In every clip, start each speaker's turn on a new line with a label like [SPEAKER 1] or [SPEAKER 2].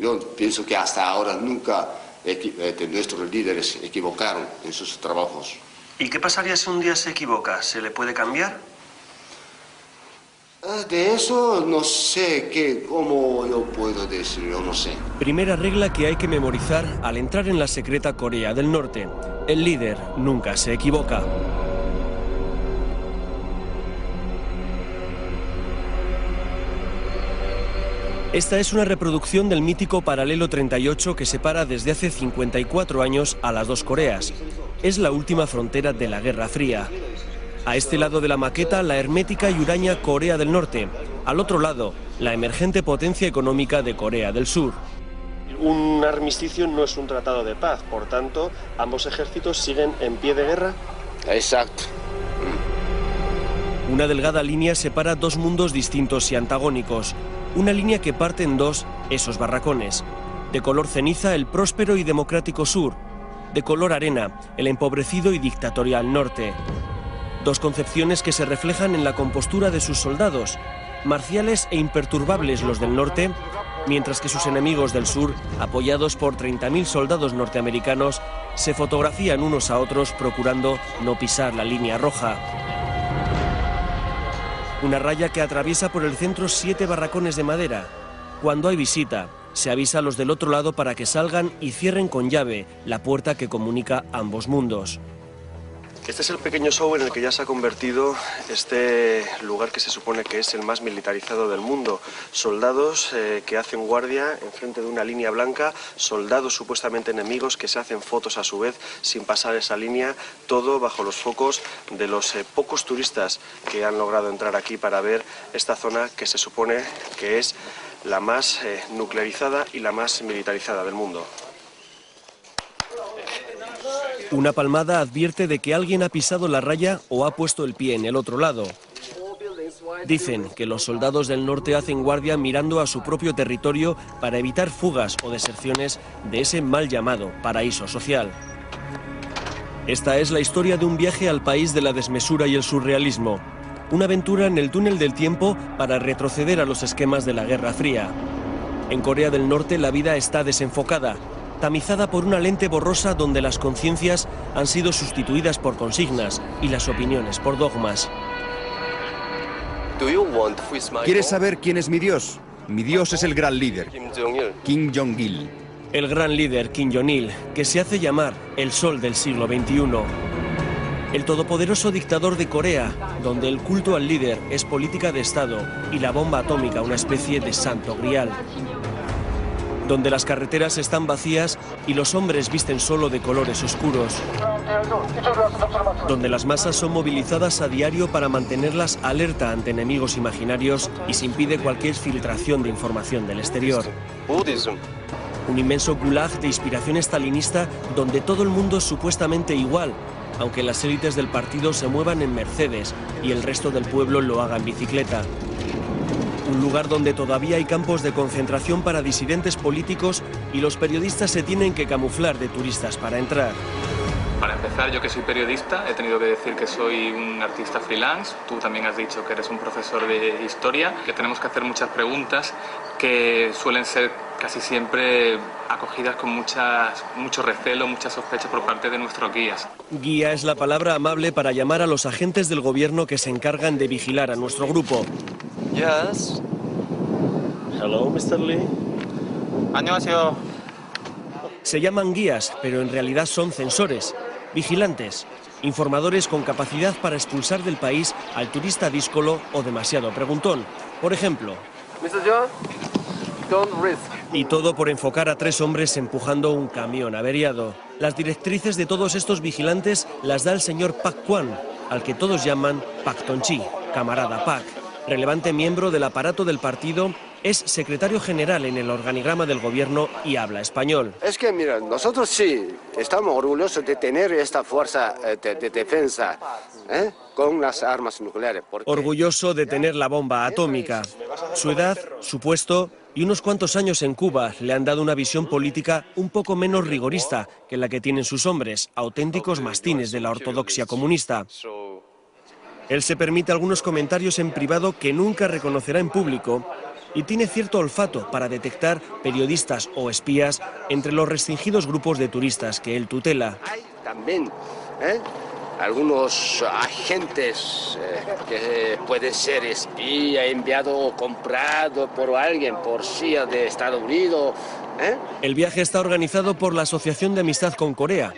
[SPEAKER 1] Yo pienso que hasta ahora nunca nuestros líderes se equivocaron en sus trabajos.
[SPEAKER 2] ¿Y qué pasaría si un día se equivoca? ¿Se le puede cambiar?
[SPEAKER 1] De eso no sé cómo yo puedo decir, yo no sé.
[SPEAKER 3] Primera regla que hay que memorizar al entrar en la secreta Corea del Norte. El líder nunca se equivoca. Esta es una reproducción del mítico paralelo 38 que separa desde hace 54 años a las dos Coreas. Es la última frontera de la Guerra Fría. A este lado de la maqueta, la hermética y huraña Corea del Norte. Al otro lado, la emergente potencia económica de Corea del Sur. Un armisticio no es un tratado de paz, por tanto, ambos ejércitos siguen en pie de guerra.
[SPEAKER 1] Exacto.
[SPEAKER 3] Una delgada línea separa dos mundos distintos y antagónicos. Una línea que parte en dos esos barracones. De color ceniza, el próspero y democrático sur. De color arena, el empobrecido y dictatorial norte. Dos concepciones que se reflejan en la compostura de sus soldados. Marciales e imperturbables los del norte, mientras que sus enemigos del sur, apoyados por 30.000 soldados norteamericanos, se fotografían unos a otros procurando no pisar la línea roja. Una raya que atraviesa por el centro 7 barracones de madera. Cuando hay visita, se avisa a los del otro lado para que salgan y cierren con llave la puerta que comunica ambos mundos. Este es el pequeño show en el que ya se ha convertido este lugar que se supone que es el más militarizado del mundo. Soldados que hacen guardia enfrente de una línea blanca, soldados supuestamente enemigos que se hacen fotos a su vez sin pasar esa línea, todo bajo los focos de los pocos turistas que han logrado entrar aquí para ver esta zona que se supone que es la más nuclearizada y la más militarizada del mundo. Una palmada advierte de que alguien ha pisado la raya o ha puesto el pie en el otro lado. Dicen que los soldados del norte hacen guardia mirando a su propio territorio para evitar fugas o deserciones de ese mal llamado paraíso social. Esta es la historia de un viaje al país de la desmesura y el surrealismo. Una aventura en el túnel del tiempo para retroceder a los esquemas de la Guerra Fría. En Corea del Norte la vida está desenfocada, tamizada por una lente borrosa donde las conciencias han sido sustituidas por consignas y las opiniones por dogmas.
[SPEAKER 4] ¿Quieres saber quién es mi Dios? Mi Dios es el gran líder, Kim Jong-il.
[SPEAKER 3] El gran líder Kim Jong-il, que se hace llamar el sol del siglo XXI. El todopoderoso dictador de Corea, donde el culto al líder es política de Estado y la bomba atómica una especie de santo grial. Donde las carreteras están vacías y los hombres visten solo de colores oscuros. Donde las masas son movilizadas a diario para mantenerlas alerta ante enemigos imaginarios y se impide cualquier filtración de información del exterior. Un inmenso gulag de inspiración estalinista donde todo el mundo es supuestamente igual, aunque las élites del partido se muevan en Mercedes y el resto del pueblo lo haga en bicicleta. Un lugar donde todavía hay campos de concentración para disidentes políticos y los periodistas se tienen que camuflar de turistas para entrar.
[SPEAKER 5] Para empezar, yo que soy periodista, he tenido que decir que soy un artista freelance. Tú también has dicho que eres un profesor de historia, que tenemos que hacer muchas preguntas que suelen ser casi siempre acogidas con mucho recelo, mucha sospecha por parte de nuestros guías.
[SPEAKER 3] Guía es la palabra amable para llamar a los agentes del gobierno que se encargan de vigilar a nuestro grupo.
[SPEAKER 5] Yes.
[SPEAKER 3] Hello, Mr. Lee.
[SPEAKER 5] 안녕하세요.
[SPEAKER 3] Se llaman guías, pero en realidad son censores, vigilantes, informadores con capacidad para expulsar del país al turista díscolo o demasiado preguntón. Por ejemplo,
[SPEAKER 6] Mr. John, don't risk.
[SPEAKER 3] Y todo por enfocar a 3 hombres empujando un camión averiado. Las directrices de todos estos vigilantes las da el señor Pak Kwan, al que todos llaman Pak Tonchi, camarada Pak. Relevante miembro del aparato del partido, es secretario general en el organigrama del gobierno y habla español.
[SPEAKER 1] Es que, mira, nosotros sí estamos orgullosos de tener esta fuerza de defensa con las armas nucleares.
[SPEAKER 3] Orgulloso de tener la bomba atómica. Su edad, su puesto y unos cuantos años en Cuba le han dado una visión política un poco menos rigorista que la que tienen sus hombres, auténticos mastines de la ortodoxia comunista. Él se permite algunos comentarios en privado que nunca reconocerá en público y tiene cierto olfato para detectar periodistas o espías entre los restringidos grupos de turistas que él tutela.
[SPEAKER 1] Hay también algunos agentes que pueden ser espía, enviado o comprado por alguien, por CIA de Estados Unidos.
[SPEAKER 3] El viaje está organizado por la Asociación de Amistad con Corea,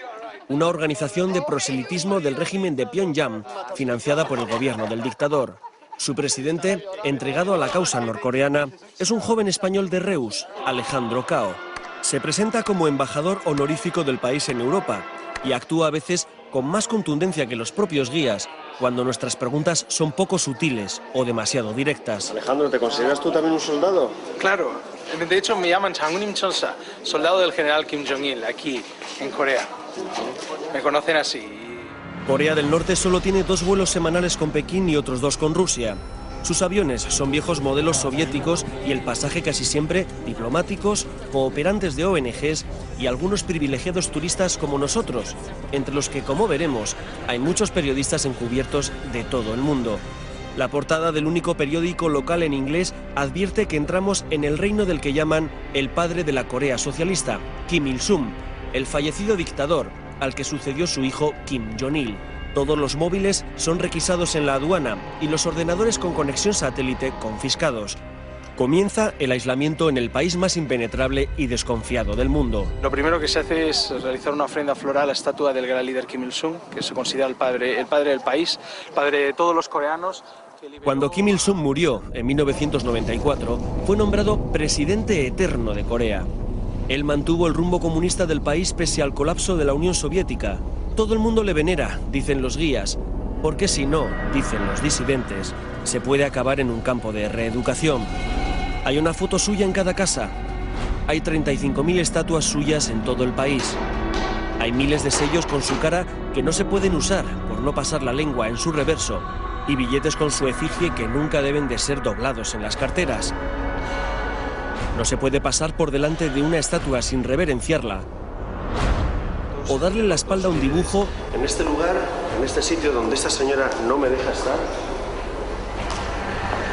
[SPEAKER 3] una organización de proselitismo del régimen de Pyongyang, financiada por el gobierno del dictador. Su presidente, entregado a la causa norcoreana, es un joven español de Reus, Alejandro Cao. Se presenta como embajador honorífico del país en Europa y actúa a veces con más contundencia que los propios guías, cuando nuestras preguntas son poco sutiles o demasiado directas.
[SPEAKER 2] Alejandro, ¿te consideras tú también un soldado?
[SPEAKER 7] Claro, de hecho me llaman Changunim Chonsa, soldado del general Kim Jong-il, aquí en Corea. Me conocen así.
[SPEAKER 3] Corea del Norte solo tiene 2 vuelos semanales con Pekín y otros 2 con Rusia. Sus aviones son viejos modelos soviéticos y el pasaje casi siempre diplomáticos, cooperantes de ONGs y algunos privilegiados turistas como nosotros, entre los que, como veremos, hay muchos periodistas encubiertos de todo el mundo. La portada del único periódico local en inglés advierte que entramos en el reino del que llaman el padre de la Corea socialista, Kim Il-sung, el fallecido dictador, al que sucedió su hijo Kim Jong-il. Todos los móviles son requisados en la aduana y los ordenadores con conexión satélite confiscados. Comienza el aislamiento en el país más impenetrable y desconfiado del mundo.
[SPEAKER 7] Lo primero que se hace es realizar una ofrenda floral a la estatua del gran líder Kim Il-sung, que se considera el padre del país, el padre de todos los coreanos.
[SPEAKER 3] Cuando Kim Il-sung murió en 1994, fue nombrado presidente eterno de Corea. Él mantuvo el rumbo comunista del país pese al colapso de la Unión Soviética. Todo el mundo le venera, dicen los guías, porque si no, dicen los disidentes, se puede acabar en un campo de reeducación. Hay una foto suya en cada casa. Hay 35.000 estatuas suyas en todo el país. Hay miles de sellos con su cara que no se pueden usar por no pasar la lengua en su reverso y billetes con su efigie que nunca deben de ser doblados en las carteras. No se puede pasar por delante de una estatua sin reverenciarla o darle la espalda a un dibujo.
[SPEAKER 2] En este lugar, en este sitio donde esta señora no me deja estar,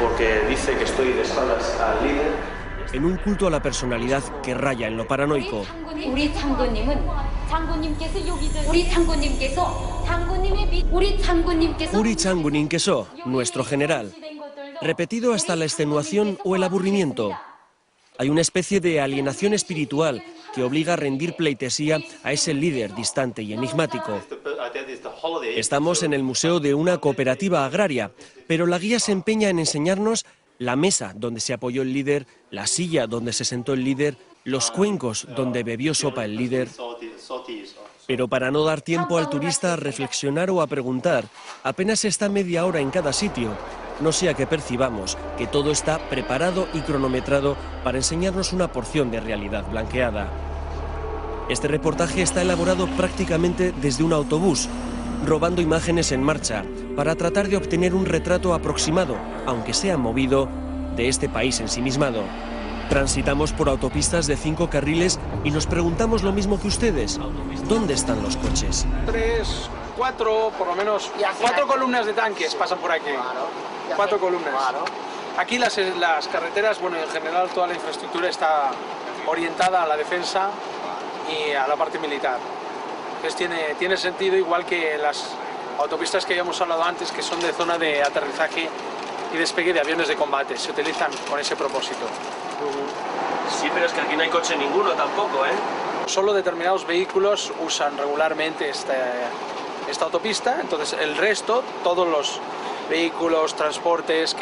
[SPEAKER 2] porque dice que estoy de espaldas al líder.
[SPEAKER 3] En un culto a la personalidad que raya en lo paranoico. Uri Changunim Keso, nuestro general. Repetido hasta la extenuación o el aburrimiento. Hay una especie de alienación espiritual que obliga a rendir pleitesía a ese líder distante y enigmático. Estamos en el museo de una cooperativa agraria, pero la guía se empeña en enseñarnos la mesa donde se apoyó el líder, la silla donde se sentó el líder, los cuencos donde bebió sopa el líder. Pero para no dar tiempo al turista a reflexionar o a preguntar, apenas está media hora en cada sitio, no sea que percibamos que todo está preparado y cronometrado para enseñarnos una porción de realidad blanqueada. Este reportaje está elaborado prácticamente desde un autobús, robando imágenes en marcha, para tratar de obtener un retrato aproximado, aunque sea movido, de este país ensimismado. Transitamos por autopistas de 5 carriles y nos preguntamos lo mismo que ustedes. ¿Dónde están los coches?
[SPEAKER 7] 3, 4, por lo menos 4 columnas de tanques pasan por aquí. 4 columnas. Aquí las carreteras, bueno, en general toda la infraestructura está orientada a la defensa y a la parte militar. Entonces tiene sentido, igual que las autopistas que habíamos hablado antes, que son de zona de aterrizaje y despegue de aviones de combate, se utilizan con ese propósito.
[SPEAKER 2] Sí, pero es que aquí no hay coche ninguno tampoco, ¿eh?
[SPEAKER 7] Solo determinados vehículos usan regularmente esta autopista, entonces el resto, todos los vehículos, transportes,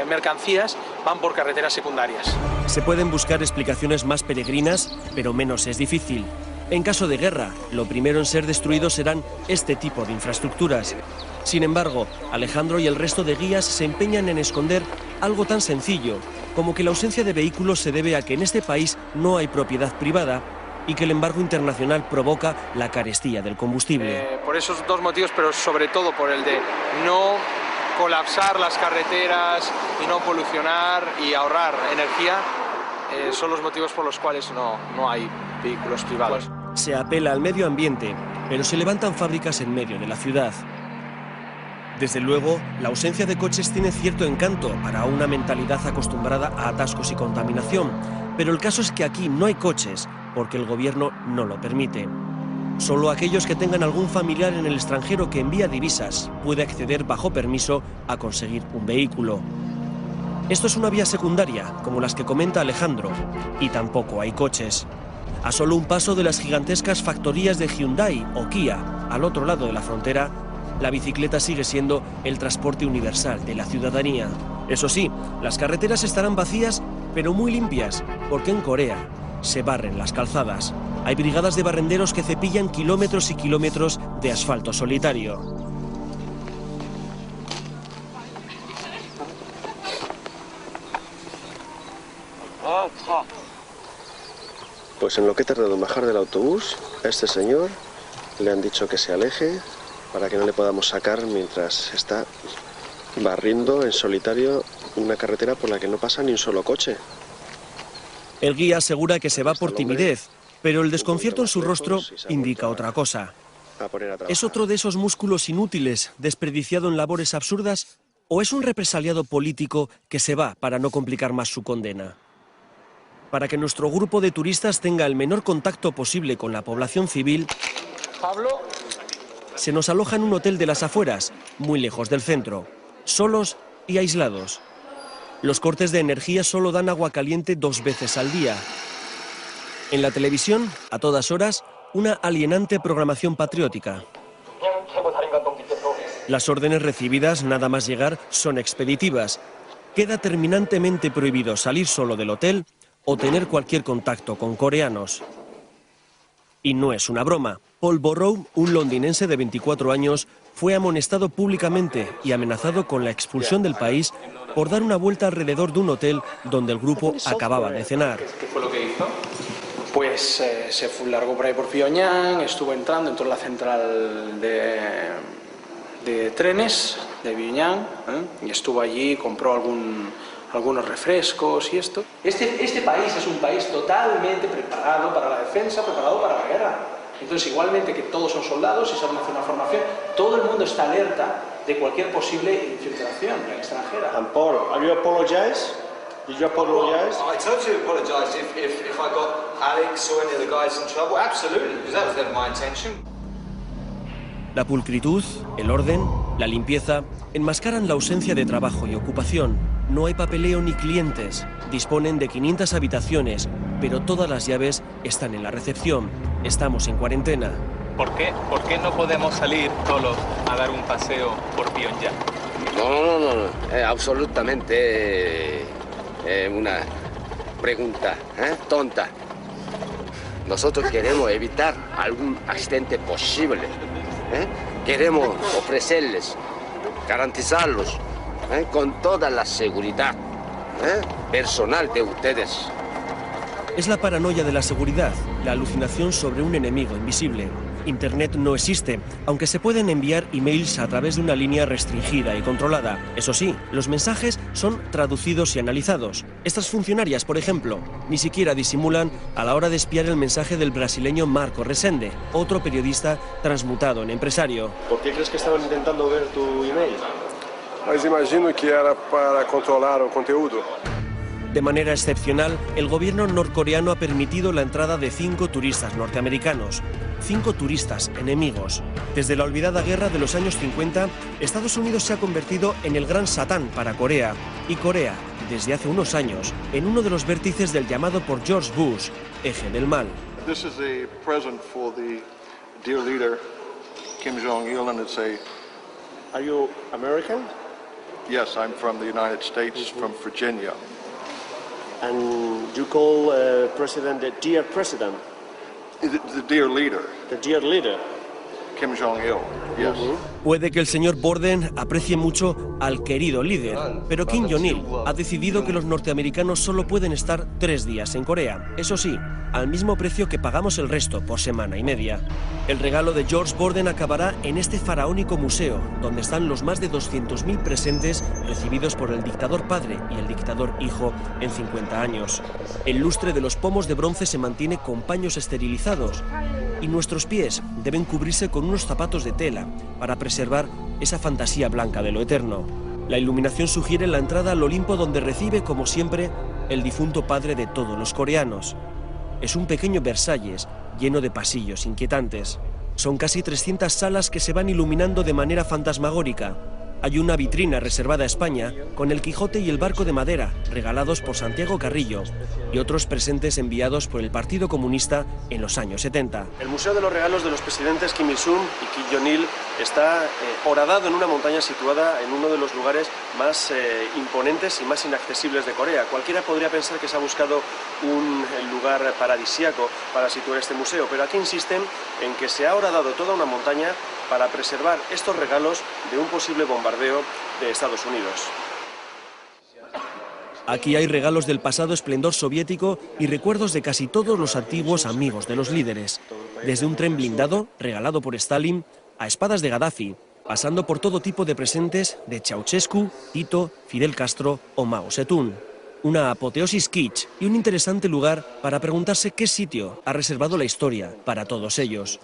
[SPEAKER 7] mercancías, van por carreteras secundarias.
[SPEAKER 3] Se pueden buscar explicaciones más peregrinas, pero menos es difícil. En caso de guerra, lo primero en ser destruidos serán este tipo de infraestructuras. Sin embargo, Alejandro y el resto de guías se empeñan en esconder algo tan sencillo como que la ausencia de vehículos se debe a que en este país no hay propiedad privada y que el embargo internacional provoca la carestía del combustible.
[SPEAKER 7] Por esos 2 motivos, pero sobre todo por el de no colapsar las carreteras y no polucionar y ahorrar energía, son los motivos por los cuales no hay vehículos privados.
[SPEAKER 3] Se apela al medio ambiente, pero se levantan fábricas en medio de la ciudad. Desde luego, la ausencia de coches tiene cierto encanto para una mentalidad acostumbrada a atascos y contaminación, pero el caso es que aquí no hay coches porque el gobierno no lo permite. Solo aquellos que tengan algún familiar en el extranjero que envía divisas puede acceder bajo permiso a conseguir un vehículo. Esto es una vía secundaria, como las que comenta Alejandro, y tampoco hay coches. A solo un paso de las gigantescas factorías de Hyundai o Kia, al otro lado de la frontera, la bicicleta sigue siendo el transporte universal de la ciudadanía. Eso sí, las carreteras estarán vacías, pero muy limpias, porque en Corea se barren las calzadas. Hay brigadas de barrenderos que cepillan kilómetros y kilómetros de asfalto solitario.
[SPEAKER 8] Pues en lo que he tardado en bajar del autobús, a este señor le han dicho que se aleje para que no le podamos sacar mientras está barriendo en solitario una carretera por la que no pasa ni un solo coche.
[SPEAKER 3] El guía asegura que se va por timidez, pero el desconcierto en su rostro indica otra cosa. ¿Es otro de esos músculos inútiles desperdiciado en labores absurdas o es un represaliado político que se va para no complicar más su condena? Para que nuestro grupo de turistas tenga el menor contacto posible con la población civil, se nos aloja en un hotel de las afueras, muy lejos del centro, solos y aislados. Los cortes de energía solo dan agua caliente 2 veces al día. En la televisión, a todas horas, una alienante programación patriótica. Las órdenes recibidas, nada más llegar, son expeditivas. Queda terminantemente prohibido salir solo del hotel o tener cualquier contacto con coreanos. Y no es una broma. Paul Borrow, un londinense de 24 años, fue amonestado públicamente y amenazado con la expulsión del país por dar una vuelta alrededor de un hotel donde el grupo acababa de cenar.
[SPEAKER 5] ¿Qué fue lo que hizo?
[SPEAKER 7] Pues se largó por ahí por Pyongyang, entró en la central de trenes de Pyongyang, y estuvo allí, compró algunos refrescos y esto. Este país es un país totalmente preparado para la defensa, preparado para la guerra. Entonces, igualmente que todos son soldados y saben hacer una formación, todo el mundo está alerta de cualquier posible infiltración extranjera.
[SPEAKER 2] And Paul, have you apologized? Did you apologize?
[SPEAKER 9] I totally apologise if I got Alex or any of the guys in trouble. Absolutely, because that was never my intention.
[SPEAKER 3] La pulcritud, el orden, la limpieza enmascaran la ausencia de trabajo y ocupación. No hay papeleo ni clientes. Disponen de 500 habitaciones, pero todas las llaves están en la recepción. Estamos en cuarentena.
[SPEAKER 5] ¿Por qué no podemos salir solos a dar un paseo por Pyongyang?
[SPEAKER 1] No, absolutamente una pregunta tonta. Nosotros queremos evitar algún accidente posible. Queremos ofrecerles, garantizarlos con toda la seguridad personal de ustedes.
[SPEAKER 3] Es la paranoia de la seguridad, la alucinación sobre un enemigo invisible. Internet no existe, aunque se pueden enviar emails a través de una línea restringida y controlada. Eso sí, los mensajes son traducidos y analizados. Estas funcionarias, por ejemplo, ni siquiera disimulan a la hora de espiar el mensaje del brasileño Marco Resende, otro periodista transmutado en empresario.
[SPEAKER 2] ¿Por qué crees que estaban intentando ver tu email?
[SPEAKER 10] Mas imagino que era para controlar el contenido.
[SPEAKER 3] De manera excepcional, el gobierno norcoreano ha permitido la entrada de 5 turistas norteamericanos. 5 turistas enemigos. Desde la olvidada guerra de los años 50, Estados Unidos se ha convertido en el gran satán para Corea. Y Corea, desde hace unos años, en uno de los vértices del llamado por George Bush, eje del mal.
[SPEAKER 10] This is a present for the dear leader, Kim Jong-il, and it's a...
[SPEAKER 2] Are you American?
[SPEAKER 10] Yes, I'm from the United States, from Virginia.
[SPEAKER 2] And you call President the dear President?
[SPEAKER 10] The dear leader.
[SPEAKER 2] The dear leader.
[SPEAKER 10] Kim Jong-il, yes.
[SPEAKER 3] Puede que el señor Borden aprecie mucho al querido líder, pero Kim Jong-il ha decidido que los norteamericanos solo pueden estar 3 días en Corea. Eso sí, al mismo precio que pagamos el resto por semana y media. El regalo de George Borden acabará en este faraónico museo, donde están los más de 200.000 presentes recibidos por el dictador padre y el dictador hijo en 50 años. El lustre de los pomos de bronce se mantiene con paños esterilizados y nuestros pies deben cubrirse con unos zapatos de tela para preservar esa fantasía blanca de lo eterno. La iluminación sugiere la entrada al Olimpo, donde recibe, como siempre, el difunto padre de todos los coreanos. Es un pequeño Versalles lleno de pasillos inquietantes. Son casi 300 salas que se van iluminando de manera fantasmagórica. Hay una vitrina reservada a España con el Quijote y el barco de madera, regalados por Santiago Carrillo, y otros presentes enviados por el Partido Comunista en los años 70.
[SPEAKER 2] El Museo de los Regalos de los Presidentes Kim Il-sung y Kim Jong-il está horadado en una montaña situada en uno de los lugares más imponentes y más inaccesibles de Corea. Cualquiera podría pensar que se ha buscado un lugar paradisíaco para situar este museo, pero aquí insisten en que se ha horadado toda una montaña para preservar estos regalos de un posible bombardeo de Estados Unidos.
[SPEAKER 3] Aquí hay regalos del pasado esplendor soviético y recuerdos de casi todos los antiguos amigos de los líderes, desde un tren blindado regalado por Stalin a espadas de Gaddafi, pasando por todo tipo de presentes de Ceausescu, Tito, Fidel Castro o Mao Zedong. Una apoteosis kitsch y un interesante lugar para preguntarse qué sitio ha reservado la historia para todos ellos.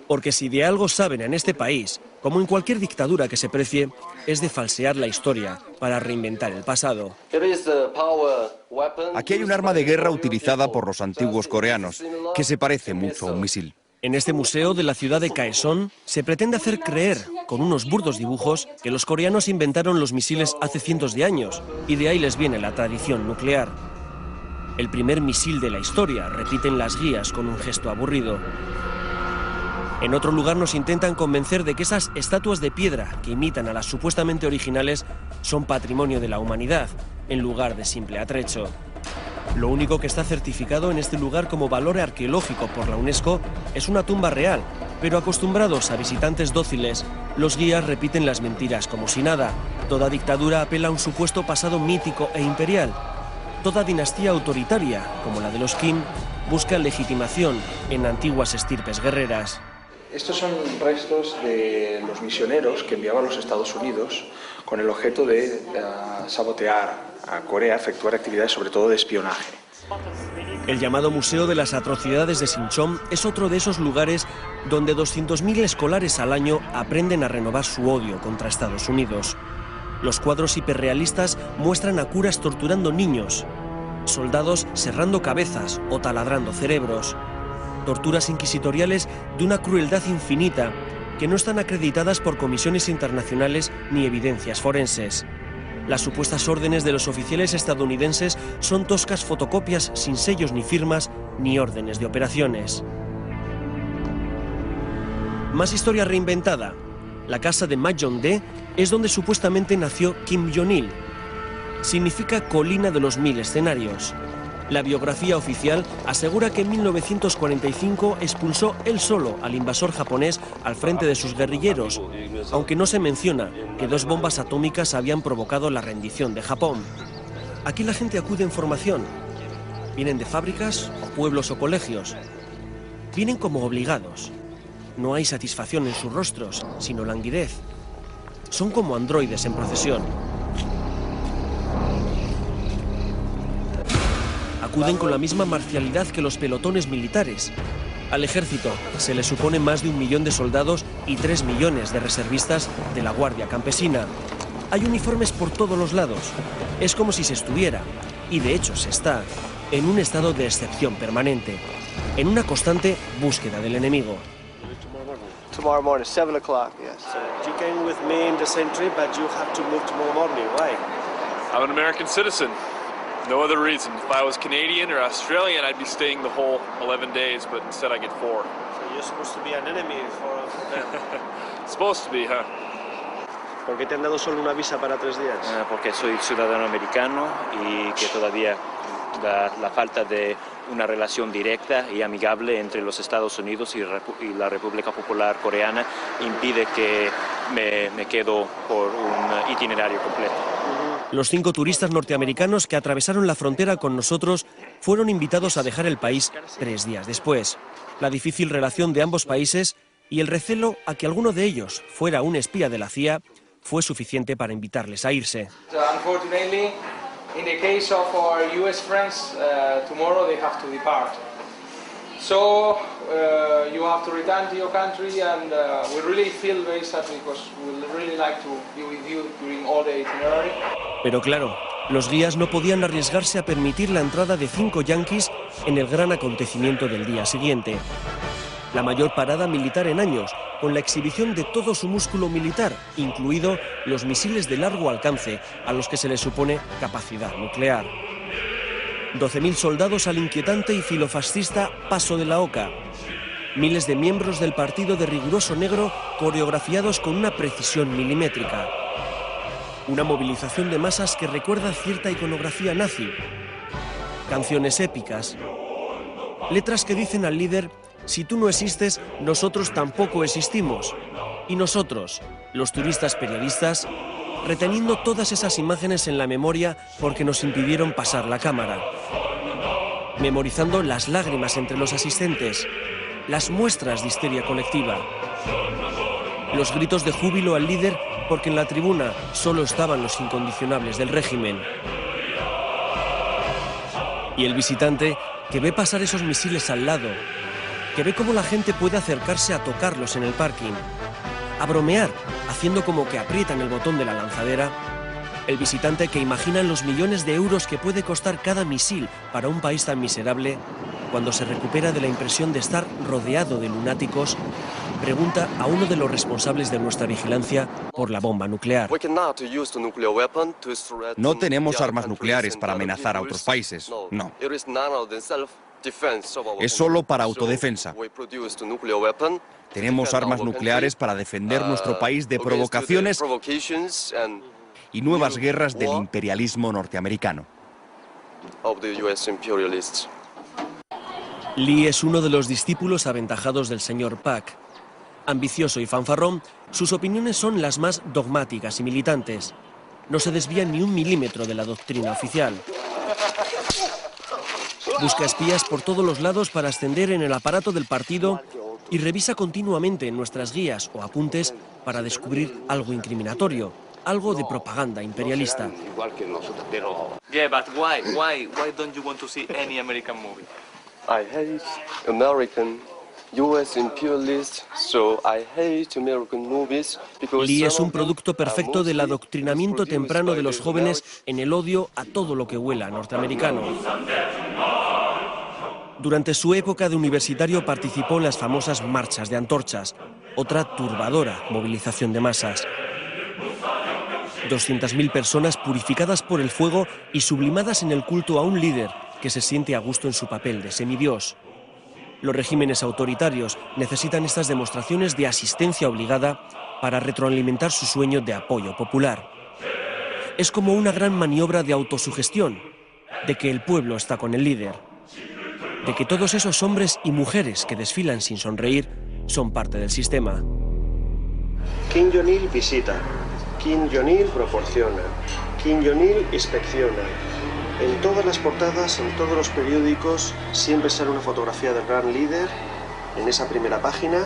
[SPEAKER 3] Porque si de algo saben en este país, como en cualquier dictadura que se precie, es de falsear la historia para reinventar el pasado.
[SPEAKER 4] Aquí hay un arma de guerra utilizada por los antiguos coreanos, que se parece mucho a un misil.
[SPEAKER 3] En este museo de la ciudad de Kaesong se pretende hacer creer, con unos burdos dibujos, que los coreanos inventaron los misiles hace cientos de años, y de ahí les viene la tradición nuclear. El primer misil de la historia, repiten las guías con un gesto aburrido. En otro lugar nos intentan convencer de que esas estatuas de piedra que imitan a las supuestamente originales son patrimonio de la humanidad, en lugar de simple atrecho. Lo único que está certificado en este lugar como valor arqueológico por la UNESCO es una tumba real, pero acostumbrados a visitantes dóciles, los guías repiten las mentiras como si nada. Toda dictadura apela a un supuesto pasado mítico e imperial. Toda dinastía autoritaria, como la de los Kim, busca legitimación en antiguas estirpes guerreras.
[SPEAKER 11] Estos son restos de los misioneros que enviaban a los Estados Unidos con el objeto de sabotear a Corea, efectuar actividades sobre todo de espionaje.
[SPEAKER 3] El llamado Museo de las Atrocidades de Sinchon es otro de esos lugares donde 200.000 escolares al año aprenden a renovar su odio contra Estados Unidos. Los cuadros hiperrealistas muestran a curas torturando niños, soldados serrando cabezas o taladrando cerebros. Torturas inquisitoriales de una crueldad infinita que no están acreditadas por comisiones internacionales ni evidencias forenses. Las supuestas órdenes de los oficiales estadounidenses son toscas fotocopias sin sellos ni firmas ni órdenes de operaciones. Más historia reinventada. La casa de Majong-dae es donde supuestamente nació Kim Jong-il. Significa colina de los 1000 escenarios. La biografía oficial asegura que en 1945 expulsó él solo al invasor japonés al frente de sus guerrilleros, aunque no se menciona que 2 bombas atómicas habían provocado la rendición de Japón. Aquí la gente acude en formación. Vienen de fábricas, pueblos o colegios. Vienen como obligados. No hay satisfacción en sus rostros, sino languidez. Son como androides en procesión. Acuden con la misma marcialidad que los pelotones militares. Al ejército se le supone más de 1 millón de soldados y 3 millones de reservistas de la Guardia Campesina. Hay uniformes por todos los lados. Es como si se estuviera, y de hecho se está, en un estado de excepción permanente, en una constante búsqueda del enemigo.
[SPEAKER 6] Tomorrow morning, 7 o'clock, yes.
[SPEAKER 2] You came with me in the century, but you have to move tomorrow morning. Why?
[SPEAKER 12] I'm an American citizen. No other reason. If I was Canadian or Australian, I'd be staying the whole 11 days, but instead I get 4.
[SPEAKER 2] So you're supposed to be an enemy for them.
[SPEAKER 12] Supposed to be, huh?
[SPEAKER 2] ¿Por qué te han dado solo una visa para 3 días?
[SPEAKER 13] Porque soy ciudadano americano y que todavía la falta de una relación directa y amigable entre los Estados Unidos y la República Popular Coreana impide que me quedo por un itinerario completo.
[SPEAKER 3] Los 5 turistas norteamericanos que atravesaron la frontera con nosotros fueron invitados a dejar el país 3 días después. La difícil relación de ambos países y el recelo a que alguno de ellos fuera un espía de la CIA fue suficiente para invitarles a irse.
[SPEAKER 7] Unfortunately, in the case of our US friends, tomorrow they have to depart. So you have to return to your country, and we really feel very sad because we really like to be with you during all the itinerary.
[SPEAKER 3] Pero claro, los guías no podían arriesgarse a permitir la entrada de 5 yanquis en el gran acontecimiento del día siguiente. La mayor parada militar en años, con la exhibición de todo su músculo militar, incluido los misiles de largo alcance, a los que se les supone capacidad nuclear. 12.000 soldados al inquietante y filofascista Paso de la Oca. Miles de miembros del partido de riguroso negro coreografiados con una precisión milimétrica. Una movilización de masas que recuerda cierta iconografía nazi. Canciones épicas. Letras que dicen al líder: si tú no existes, nosotros tampoco existimos. Y nosotros, los turistas periodistas, reteniendo todas esas imágenes en la memoria porque nos impidieron pasar la cámara. Memorizando las lágrimas entre los asistentes, las muestras de histeria colectiva, los gritos de júbilo al líder porque en la tribuna solo estaban los incondicionables del régimen. Y el visitante que ve pasar esos misiles al lado, que ve cómo la gente puede acercarse a tocarlos en el parking, a bromear, haciendo como que aprietan el botón de la lanzadera. El visitante que imagina los millones de euros que puede costar cada misil para un país tan miserable, cuando se recupera de la impresión de estar rodeado de lunáticos, pregunta a uno de los responsables de nuestra vigilancia por la bomba nuclear.
[SPEAKER 4] No tenemos armas nucleares para amenazar a otros países, no. Es solo para autodefensa. Tenemos armas nucleares para defender nuestro país de provocaciones y nuevas guerras del imperialismo norteamericano.
[SPEAKER 3] Lee es uno de los discípulos aventajados del señor Pak. Ambicioso y fanfarrón, sus opiniones son las más dogmáticas y militantes. No se desvía ni un milímetro de la doctrina oficial. Busca espías por todos los lados para ascender en el aparato del partido y revisa continuamente en nuestras guías o apuntes para descubrir algo incriminatorio, algo de propaganda imperialista.
[SPEAKER 5] Yeah, but why don't you want to see any American movie?
[SPEAKER 8] I hate American US imperialists, so I hate American movies because
[SPEAKER 3] Lee es un producto perfecto del adoctrinamiento temprano de los jóvenes en el odio a todo lo que huela norteamericano. Durante su época de universitario participó en las famosas marchas de antorchas, otra turbadora movilización de masas. 200.000 personas purificadas por el fuego y sublimadas en el culto a un líder que se siente a gusto en su papel de semidios. Los regímenes autoritarios necesitan estas demostraciones de asistencia obligada para retroalimentar su sueño de apoyo popular. Es como una gran maniobra de autosugestión, de que el pueblo está con el líder, de que todos esos hombres y mujeres que desfilan sin sonreír son parte del sistema.
[SPEAKER 2] Kim Jong-il visita, Kim Jong-il proporciona, Kim Jong-il inspecciona. En todas las portadas, en todos los periódicos, siempre sale una fotografía del gran líder en esa primera página.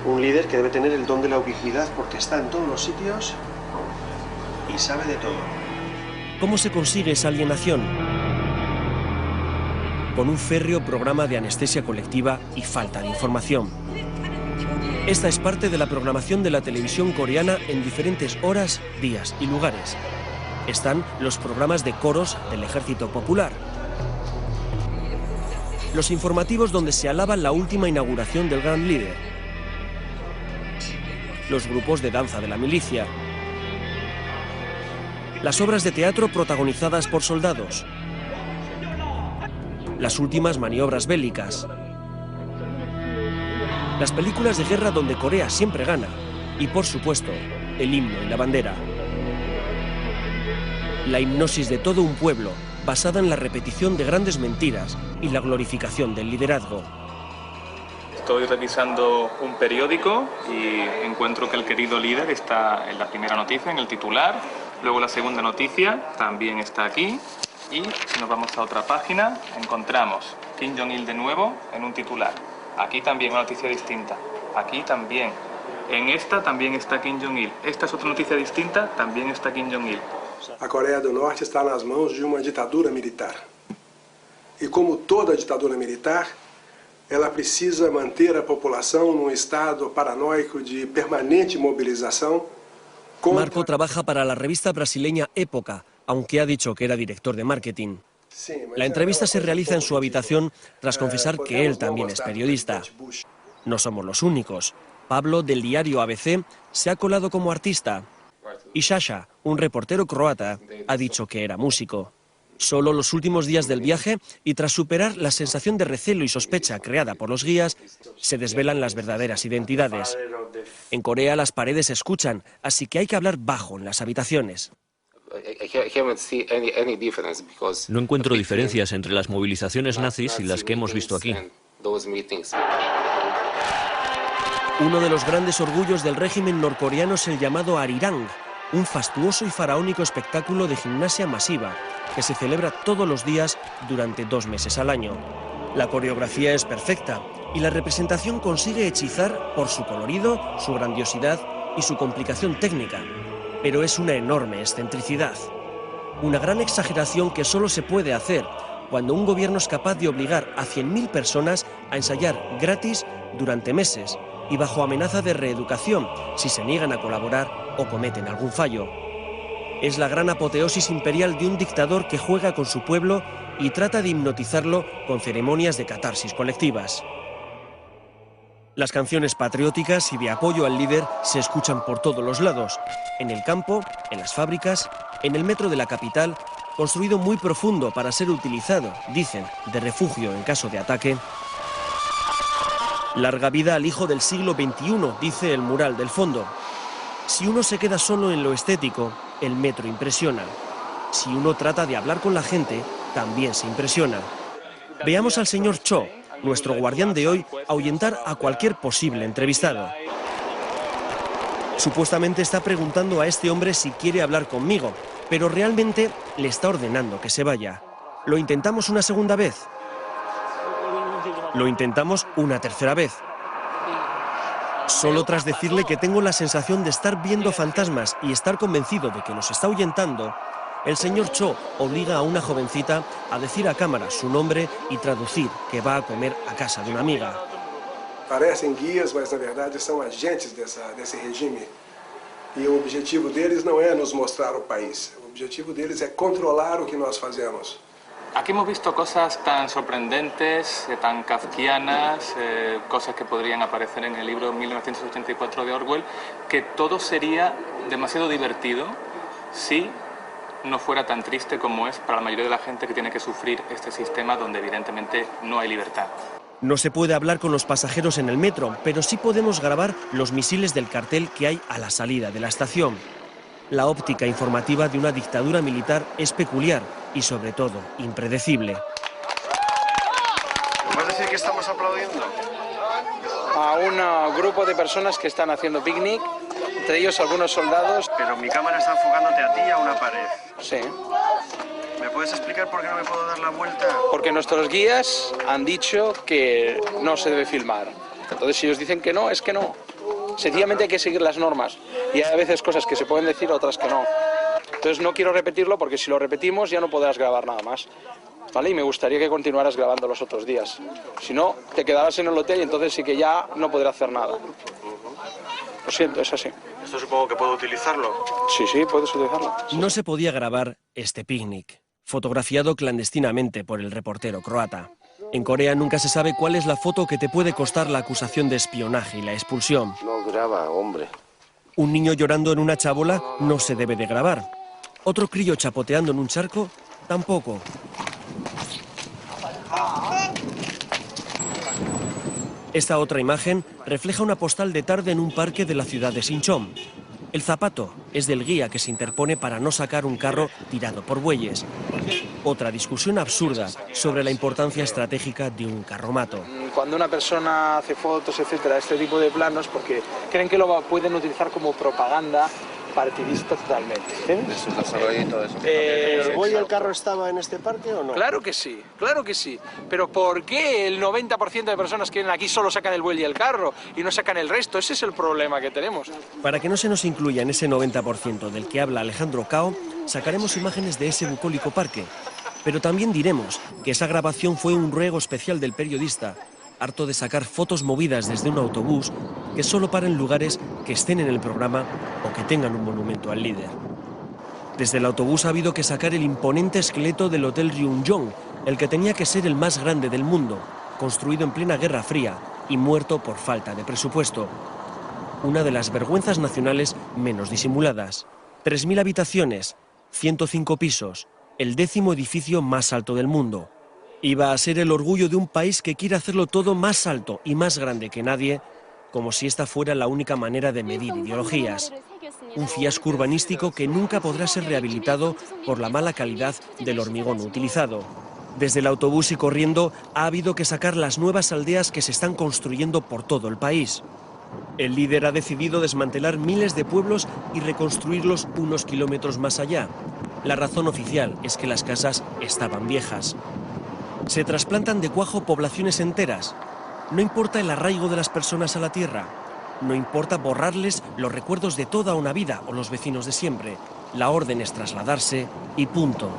[SPEAKER 2] Un líder que debe tener el don de la ubicuidad porque está en todos los sitios y sabe de todo.
[SPEAKER 3] ¿Cómo se consigue esa alienación? Con un férreo programa de anestesia colectiva y falta de información. Esta es parte de la programación de la televisión coreana en diferentes horas, días y lugares. Están los programas de coros del Ejército Popular, los informativos donde se alaba la última inauguración del gran líder, los grupos de danza de la milicia, las obras de teatro protagonizadas por soldados, las últimas maniobras bélicas, las películas de guerra donde Corea siempre gana y, por supuesto, el himno y la bandera. La hipnosis de todo un pueblo, basada en la repetición de grandes mentiras y la glorificación del liderazgo.
[SPEAKER 5] Estoy revisando un periódico y encuentro que el querido líder está en la primera noticia, en el titular. Luego la segunda noticia también está aquí. Y si nos vamos a otra página, encontramos Kim Jong-il de nuevo en un titular. Aquí también una noticia distinta. Aquí también. En esta también está Kim Jong-il. Esta es otra noticia distinta, también está Kim Jong-il.
[SPEAKER 14] A Coreia do Norte está nas mãos de uma ditadura militar. E como toda ditadura militar, ela precisa manter a população num estado paranoico de permanente movilização.
[SPEAKER 3] Marco trabaja para la revista brasileña Época, aunque ha dicho que era director de marketing. La entrevista se realiza en su habitación tras confesar que él también es periodista. No somos los únicos. Pablo, del diario ABC, se ha colado como artista. Y Sasha, un reportero croata, ha dicho que era músico. Solo los últimos días del viaje, y tras superar la sensación de recelo y sospecha creada por los guías, se desvelan las verdaderas identidades. En Corea las paredes se escuchan, así que hay que hablar bajo en las habitaciones.
[SPEAKER 15] No encuentro diferencias entre las movilizaciones nazis y las que hemos visto aquí.
[SPEAKER 3] Uno de los grandes orgullos del régimen norcoreano es el llamado Arirang, un fastuoso y faraónico espectáculo de gimnasia masiva que se celebra todos los días durante 2 meses al año. La coreografía es perfecta y la representación consigue hechizar por su colorido, su grandiosidad y su complicación técnica, pero es una enorme excentricidad. Una gran exageración que solo se puede hacer cuando un gobierno es capaz de obligar a 100.000 personas a ensayar gratis durante meses y bajo amenaza de reeducación si se niegan a colaborar o cometen algún fallo. Es la gran apoteosis imperial de un dictador que juega con su pueblo y trata de hipnotizarlo con ceremonias de catarsis colectivas. Las canciones patrióticas y de apoyo al líder se escuchan por todos los lados, en el campo, en las fábricas, en el metro de la capital, construido muy profundo para ser utilizado, dicen, de refugio en caso de ataque. Larga vida al hijo del siglo XXI, dice el mural del fondo. Si uno se queda solo en lo estético, el metro impresiona. Si uno trata de hablar con la gente, también se impresiona. Veamos al señor Cho, nuestro guardián de hoy, ahuyentar a cualquier posible entrevistado. Supuestamente está preguntando a este hombre si quiere hablar conmigo, pero realmente le está ordenando que se vaya. ¿Lo intentamos una segunda vez? Lo intentamos una tercera vez. Solo tras decirle que tengo la sensación de estar viendo fantasmas y estar convencido de que los está ahuyentando, el señor Cho obliga a una jovencita a decir a cámara su nombre y traducir que va a comer a casa de una amiga.
[SPEAKER 14] Parecem guias, mas na verdade são agentes desse regime. E o objetivo deles não é nos mostrar o país. O objetivo deles é controlar o que nós fazemos.
[SPEAKER 5] Aquí hemos visto cosas tan sorprendentes, tan kafkianas, cosas que podrían aparecer en el libro 1984 de Orwell, que todo sería demasiado divertido si no fuera tan triste como es para la mayoría de la gente que tiene que sufrir este sistema donde evidentemente no hay libertad.
[SPEAKER 3] No se puede hablar con los pasajeros en el metro, pero sí podemos grabar los misiles del cartel que hay a la salida de la estación. La óptica informativa de una dictadura militar es peculiar y, sobre todo, impredecible.
[SPEAKER 2] ¿Vas a decir que estamos aplaudiendo?
[SPEAKER 7] A un grupo de personas que están haciendo picnic, entre ellos algunos soldados.
[SPEAKER 2] Pero mi cámara está enfocándote a ti y a una pared.
[SPEAKER 7] Sí.
[SPEAKER 2] ¿Me puedes explicar por qué no me puedo dar la vuelta?
[SPEAKER 7] Porque nuestros guías han dicho que no se debe filmar. Entonces, si ellos dicen que no, es que no. Sencillamente hay que seguir las normas. Y hay a veces cosas que se pueden decir, otras que no. Entonces no quiero repetirlo porque si lo repetimos ya no podrás grabar nada más. ¿Vale? Y me gustaría que continuaras grabando los otros días. Si no, te quedarás en el hotel y entonces sí que ya no podrás hacer nada. Lo siento, es así.
[SPEAKER 2] ¿Esto supongo que puedo utilizarlo?
[SPEAKER 7] Sí, puedes utilizarlo.
[SPEAKER 3] No se podía grabar este picnic, fotografiado clandestinamente por el reportero croata. En Corea nunca se sabe cuál es la foto que te puede costar la acusación de espionaje y la expulsión.
[SPEAKER 1] No graba, hombre.
[SPEAKER 3] Un niño llorando en una chabola no se debe de grabar. Otro crío chapoteando en un charco, tampoco. Esta otra imagen refleja una postal de tarde en un parque de la ciudad de Sinchon. El zapato es del guía que se interpone para no sacar un carro tirado por bueyes. Otra discusión absurda sobre la importancia estratégica de un carromato.
[SPEAKER 7] Cuando una persona hace fotos, etcétera, este tipo de planos, porque creen que lo pueden utilizar como propaganda partidista totalmente.
[SPEAKER 1] Eso es desarrollito, eso.
[SPEAKER 2] ¿El buey y el carro estaba en este parque o no?
[SPEAKER 7] Claro que sí, claro que sí. Pero ¿por qué el 90% de personas que vienen aquí solo sacan el buey y el carro y no sacan el resto? Ese es el problema que tenemos.
[SPEAKER 3] Para que no se nos incluya en ese 90% del que habla Alejandro Cao, sacaremos imágenes de ese bucólico parque. Pero también diremos que esa grabación fue un ruego especial del periodista harto de sacar fotos movidas desde un autobús que solo para en lugares que estén en el programa o que tengan un monumento al líder. Desde el autobús ha habido que sacar el imponente esqueleto del Hotel Ryungyong, el que tenía que ser el más grande del mundo, construido en plena Guerra Fría y muerto por falta de presupuesto. Una de las vergüenzas nacionales menos disimuladas. 3.000 habitaciones, 105 pisos, el 10º edificio más alto del mundo. Iba a ser el orgullo de un país que quiere hacerlo todo más alto y más grande que nadie, como si esta fuera la única manera de medir ideologías. Un fiasco urbanístico que nunca podrá ser rehabilitado por la mala calidad del hormigón utilizado. Desde el autobús y corriendo ha habido que sacar las nuevas aldeas que se están construyendo por todo el país. El líder ha decidido desmantelar miles de pueblos y reconstruirlos unos kilómetros más allá. La razón oficial es que las casas estaban viejas. Se trasplantan de cuajo poblaciones enteras. No importa el arraigo de las personas a la tierra. No importa borrarles los recuerdos de toda una vida o los vecinos de siempre. La orden es trasladarse y punto.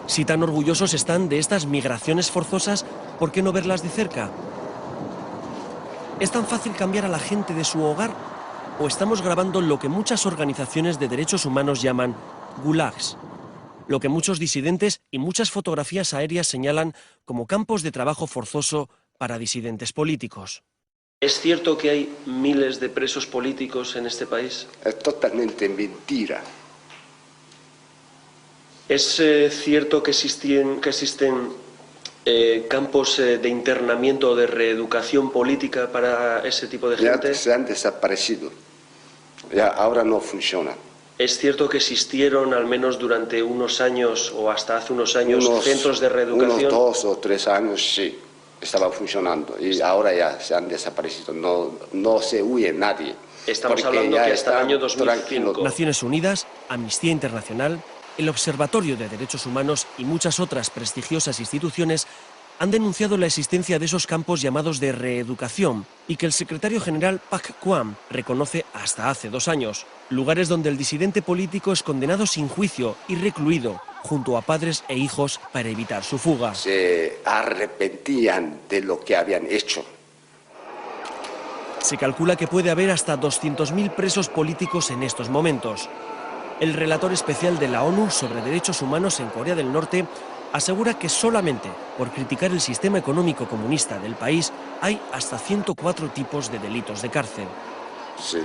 [SPEAKER 3] Si tan orgullosos están de estas migraciones forzosas, ¿por qué no verlas de cerca? ¿Es tan fácil cambiar a la gente de su hogar? ¿O estamos grabando lo que muchas organizaciones de derechos humanos llaman gulags? Lo que muchos disidentes y muchas fotografías aéreas señalan como campos de trabajo forzoso para disidentes políticos. ¿Es cierto que hay miles de presos políticos en este país?
[SPEAKER 16] Es totalmente mentira.
[SPEAKER 3] ¿Es cierto que existen campos de internamiento o de reeducación política para ese tipo de gente?
[SPEAKER 16] Ya se han desaparecido. Ya ahora no funcionan.
[SPEAKER 3] ¿Es cierto que existieron al menos durante unos años o hasta hace unos años centros de reeducación?
[SPEAKER 16] Unos 2 o 3 años sí, estaba funcionando y ahora ya se han desaparecido. No se huye nadie.
[SPEAKER 3] Estamos hablando que hasta el año 2005. Naciones Unidas, Amnistía Internacional, el Observatorio de Derechos Humanos y muchas otras prestigiosas instituciones han denunciado la existencia de esos campos llamados de reeducación y que el secretario general Pak Kwam reconoce hasta hace 2 años. Lugares donde el disidente político es condenado sin juicio y recluido junto a padres e hijos para evitar su fuga.
[SPEAKER 16] Se arrepentían de lo que habían hecho.
[SPEAKER 3] Se calcula que puede haber hasta 200.000 presos políticos en estos momentos. El relator especial de la ONU sobre derechos humanos en Corea del Norte asegura que solamente por criticar el sistema económico comunista del país hay hasta 104 tipos de delitos de cárcel.
[SPEAKER 16] Sí,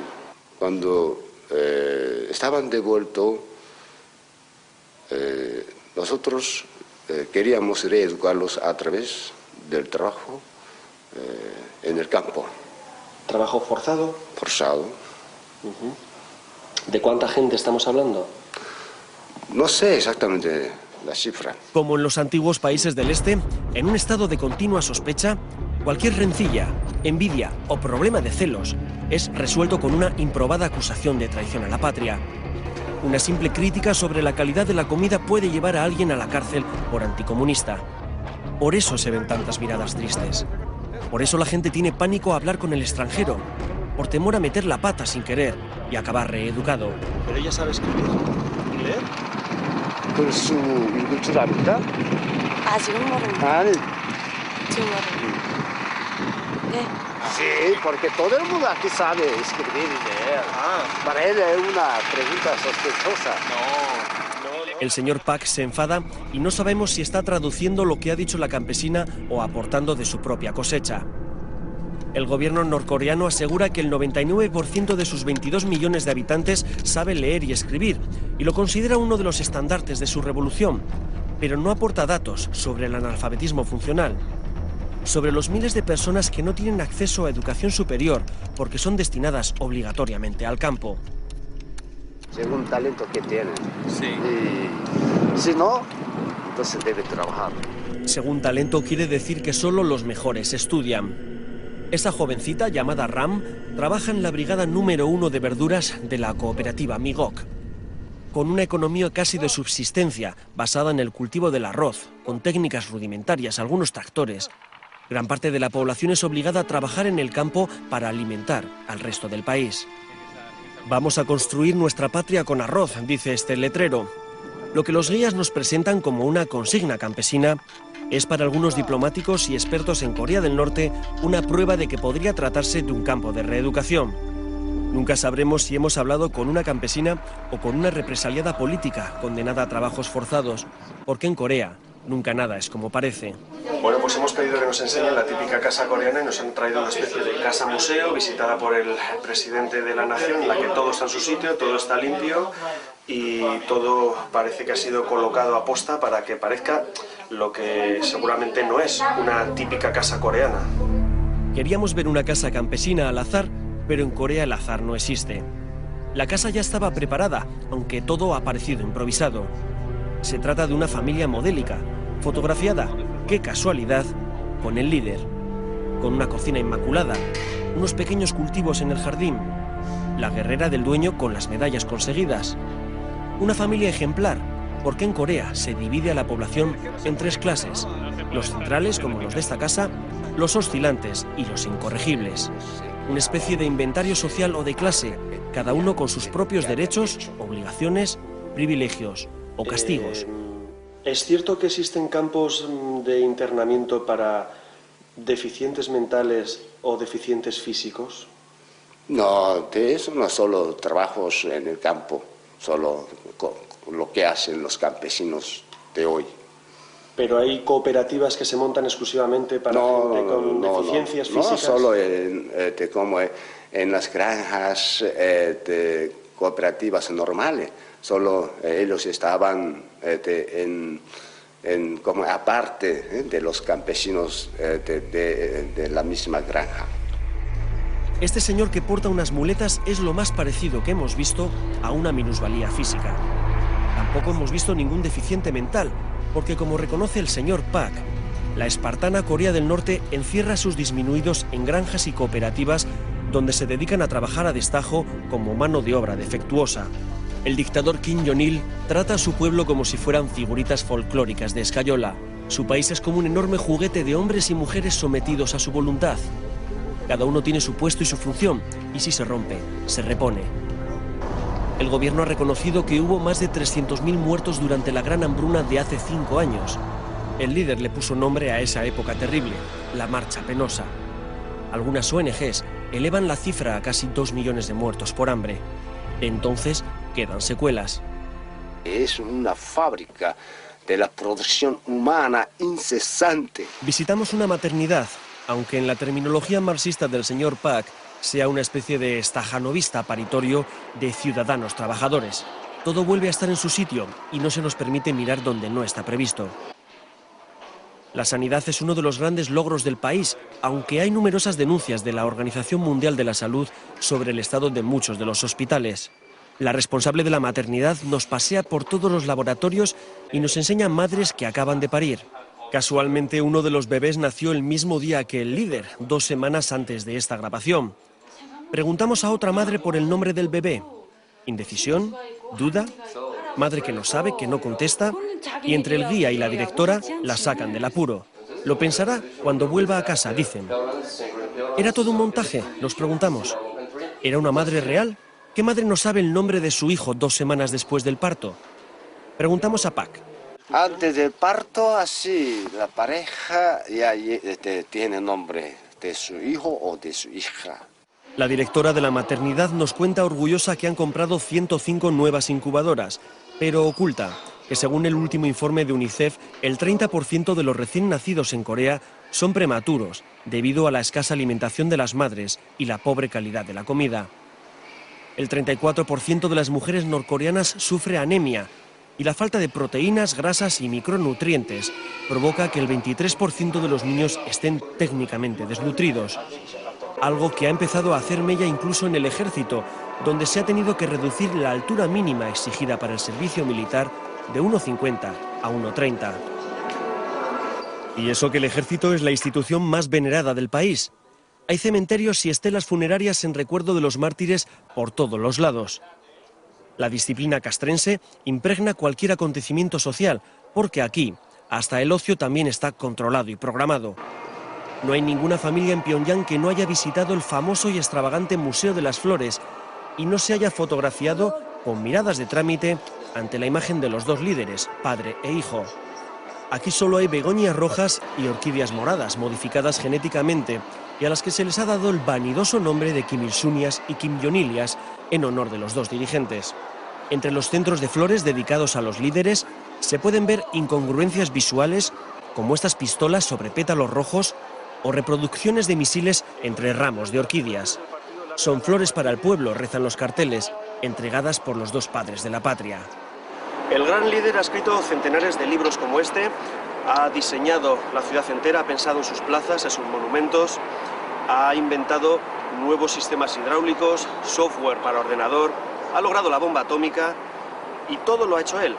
[SPEAKER 16] cuando estaban devueltos, nosotros queríamos reeducarlos a través del trabajo en el campo.
[SPEAKER 3] ¿Trabajo forzado?
[SPEAKER 16] Forzado.
[SPEAKER 3] ¿De cuánta gente estamos hablando?
[SPEAKER 16] No sé exactamente la cifra.
[SPEAKER 3] Como en los antiguos países del este, en un estado de continua sospecha, cualquier rencilla, envidia o problema de celos es resuelto con una improbada acusación de traición a la patria. Una simple crítica sobre la calidad de la comida puede llevar a alguien a la cárcel por anticomunista. Por eso se ven tantas miradas tristes. Por eso la gente tiene pánico a hablar con el extranjero, por temor a meter la pata sin querer y acabar reeducado.
[SPEAKER 2] ¿Pero ella sabe escribir y leer?
[SPEAKER 6] 글수 읽을 줄 압니까?
[SPEAKER 17] 아직은 모릅니다.
[SPEAKER 6] 아니.
[SPEAKER 17] 지금 모릅니다. 네.
[SPEAKER 6] Sí, porque todo el mundo aquí sabe escribir y leer. Para él es una pregunta sospechosa.
[SPEAKER 3] El señor Pak se enfada y no sabemos si está traduciendo lo que ha dicho la campesina o aportando de su propia cosecha. El gobierno norcoreano asegura que el 99% de sus 22 millones de habitantes sabe leer y escribir y lo considera uno de los estandartes de su revolución, pero no aporta datos sobre el analfabetismo funcional, sobre los miles de personas que no tienen acceso a educación superior porque son destinadas obligatoriamente al campo.
[SPEAKER 6] Según el talento que tienen.
[SPEAKER 5] Sí.
[SPEAKER 6] Y si no, entonces debe trabajar.
[SPEAKER 3] Según talento quiere decir que solo los mejores estudian. Esa jovencita, llamada Ram, trabaja en la brigada número 1 de verduras de la cooperativa Migok. Con una economía casi de subsistencia, basada en el cultivo del arroz, con técnicas rudimentarias, algunos tractores, gran parte de la población es obligada a trabajar en el campo para alimentar al resto del país. Vamos a construir nuestra patria con arroz, dice este letrero. Lo que los guías nos presentan como una consigna campesina es para algunos diplomáticos y expertos en Corea del Norte una prueba de que podría tratarse de un campo de reeducación. Nunca sabremos si hemos hablado con una campesina o con una represaliada política condenada a trabajos forzados, porque en Corea nunca nada es como parece.
[SPEAKER 2] Bueno, pues hemos pedido que nos enseñen la típica casa coreana y nos han traído una especie de casa museo visitada por el presidente de la nación, en la que todo está en su sitio, todo está limpio y todo parece que ha sido colocado a posta para que parezca lo que seguramente no es, una típica casa coreana.
[SPEAKER 3] Queríamos ver una casa campesina al azar, pero en Corea el azar no existe. La casa ya estaba preparada, aunque todo ha parecido improvisado. Se trata de una familia modélica, fotografiada, qué casualidad, con el líder, con una cocina inmaculada, unos pequeños cultivos en el jardín, la guerrera del dueño con las medallas conseguidas. Una familia ejemplar, porque en Corea se divide a la población en tres clases, los centrales, como los de esta casa, los oscilantes y los incorregibles. Una especie de inventario social o de clase, cada uno con sus propios derechos, obligaciones, privilegios o castigos.
[SPEAKER 2] ¿Es cierto que existen campos de internamiento para deficientes mentales o deficientes físicos?
[SPEAKER 16] No, de eso no solo trabajos en el campo, solo lo que hacen los campesinos de hoy.
[SPEAKER 2] ¿Pero hay cooperativas que se montan exclusivamente para gente con deficiencias físicas?
[SPEAKER 16] No, solo como en las granjas de cooperativas normales, solo ellos estaban como aparte de los campesinos de la misma granja.
[SPEAKER 3] Este señor que porta unas muletas es lo más parecido que hemos visto a una minusvalía física. Tampoco hemos visto ningún deficiente mental, porque como reconoce el señor Park, la espartana Corea del Norte encierra a sus disminuidos en granjas y cooperativas donde se dedican a trabajar a destajo como mano de obra defectuosa. El dictador Kim Jong-il trata a su pueblo como si fueran figuritas folclóricas de escayola. Su país es como un enorme juguete de hombres y mujeres sometidos a su voluntad. Cada uno tiene su puesto y su función, y si se rompe, se repone. El gobierno ha reconocido que hubo más de 300.000 muertos durante la gran hambruna de hace 5 años. El líder le puso nombre a esa época terrible, la Marcha Penosa. Algunas ONGs elevan la cifra a casi 2 millones de muertos por hambre. Entonces, quedan secuelas.
[SPEAKER 16] Es una fábrica de la producción humana incesante.
[SPEAKER 3] Visitamos una maternidad, aunque en la terminología marxista del señor Park sea una especie de stajanovista paritorio de ciudadanos trabajadores. Todo vuelve a estar en su sitio y no se nos permite mirar donde no está previsto. La sanidad es uno de los grandes logros del país, aunque hay numerosas denuncias de la Organización Mundial de la Salud sobre el estado de muchos de los hospitales. La responsable de la maternidad nos pasea por todos los laboratorios y nos enseña madres que acaban de parir. Casualmente, uno de los bebés nació el mismo día que el líder, 2 semanas antes de esta grabación. Preguntamos a otra madre por el nombre del bebé. Indecisión, duda, madre que no sabe, que no contesta, y entre el guía y la directora la sacan del apuro. Lo pensará cuando vuelva a casa, dicen. ¿Era todo un montaje?, nos preguntamos. ¿Era una madre real? ¿Qué madre no sabe el nombre de su hijo 2 semanas después del parto? Preguntamos a Park.
[SPEAKER 16] Antes del parto, así, la pareja ya tiene nombre de su hijo o de su hija.
[SPEAKER 3] La directora de la maternidad nos cuenta orgullosa que han comprado 105 nuevas incubadoras, pero oculta que según el último informe de UNICEF, el 30% de los recién nacidos en Corea son prematuros debido a la escasa alimentación de las madres y la pobre calidad de la comida. El 34% de las mujeres norcoreanas sufre anemia y la falta de proteínas, grasas y micronutrientes provoca que el 23% de los niños estén técnicamente desnutridos. Algo que ha empezado a hacer mella incluso en el ejército, donde se ha tenido que reducir la altura mínima exigida para el servicio militar de 1,50 a 1,30. Y eso que el ejército es la institución más venerada del país. Hay cementerios y estelas funerarias en recuerdo de los mártires por todos los lados. La disciplina castrense impregna cualquier acontecimiento social, porque aquí hasta el ocio también está controlado y programado. No hay ninguna familia en Pyongyang que no haya visitado el famoso y extravagante Museo de las Flores y no se haya fotografiado con miradas de trámite ante la imagen de los dos líderes, padre e hijo. Aquí solo hay begonias rojas y orquídeas moradas, modificadas genéticamente, y a las que se les ha dado el vanidoso nombre de Kim Il-sunias y Kim Jong-ilias en honor de los dos dirigentes. Entre los centros de flores dedicados a los líderes se pueden ver incongruencias visuales como estas pistolas sobre pétalos rojos o reproducciones de misiles entre ramos de orquídeas. Son flores para el pueblo, rezan los carteles, entregadas por los dos padres de la patria.
[SPEAKER 2] El gran líder ha escrito centenares de libros como este, ha diseñado la ciudad entera, ha pensado en sus plazas, en sus monumentos, ha inventado nuevos sistemas hidráulicos, software para ordenador, ha logrado la bomba atómica y todo lo ha hecho él.